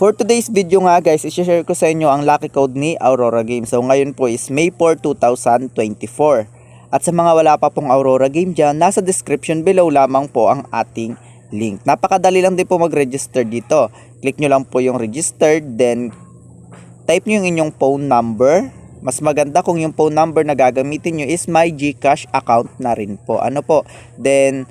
For today's video nga guys, i-share ko sa inyo ang lucky code ni Aurora Game. So ngayon po is May 4, 2024. At sa mga wala pa pong Aurora Game dyan, nasa description below lamang po ang ating link. Napakadali lang din po mag-register dito. Click nyo lang po yung registered, then type nyo yung inyong phone number. Mas maganda kung yung phone number na gagamitin nyo is my GCash account na rin po. Then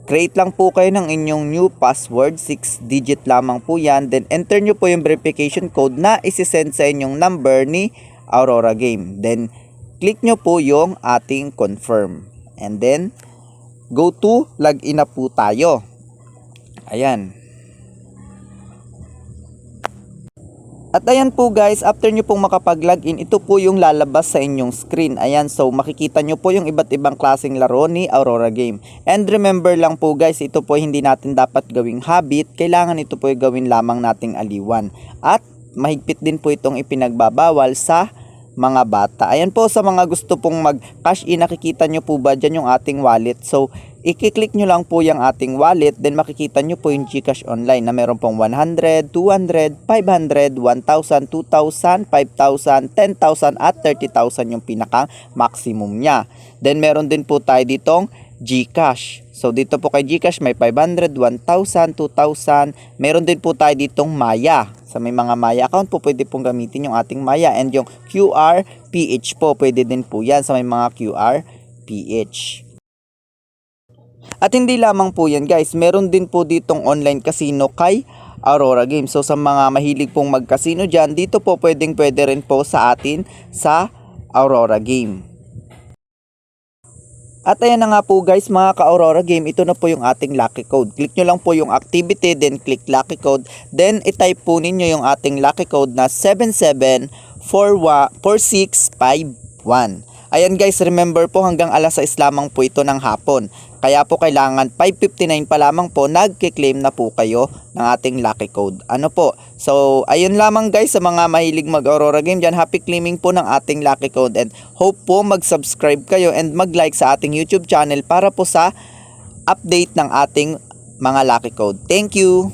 create lang po kayo ng inyong new password, 6 digit lamang po yan. Then enter nyo po yung verification code na isi-send sa inyong number ni Aurora Game. Then click nyo po yung ating confirm. And then go to login na po tayo. Ayan. At ayan po guys, after nyo pong makapag-login, ito po yung lalabas sa inyong screen. Ayan, so makikita nyo po yung iba't ibang klaseng laro ni Aurora Game. And remember lang po guys, ito po hindi natin dapat gawing habit. Kailangan ito po yung gawin lamang nating aliwan. At mahigpit din po itong ipinagbabawal sa mga bata. Ayan po, sa mga gusto pong mag-cash in, nakikita nyo po ba dyan yung ating wallet? So i-click nyo lang po yung ating wallet, then makikita nyo po yung GCash online na meron pong 100, 200, 500, 1,000, 2,000, 5,000, 10,000 at 30,000 yung pinaka maximum nya. Then meron din po tayo ditong GCash. So dito po kay GCash may 500, 1,000, 2,000. Meron din po tayo ditong Maya. Sa may mga Maya account po pwede pong gamitin yung ating Maya, and yung QR PH po pwede din po yan sa may mga QR PH. At hindi lamang po yan guys, meron din po ditong online casino kay Aurora Game. So sa mga mahilig pong mag-casino dyan, dito po pwede rin po sa atin sa Aurora Game. At ayan na nga po guys, mga ka-Aurora Game, ito na po yung ating lucky code. Click nyo lang po yung activity, then click lucky code. Then itype po ninyo yung ating lucky code na 774651. Ayan guys, remember po hanggang alas 6 lamang po ito ng hapon. Kaya po kailangan 5:59 pa lamang po nagki-claim na po kayo ng ating lucky code. So ayun lamang guys, sa mga mahilig mag-Aurora Game dyan, happy claiming po ng ating lucky code, and hope po mag-subscribe kayo and mag-like sa ating YouTube channel para po sa update ng ating mga lucky code. Thank you!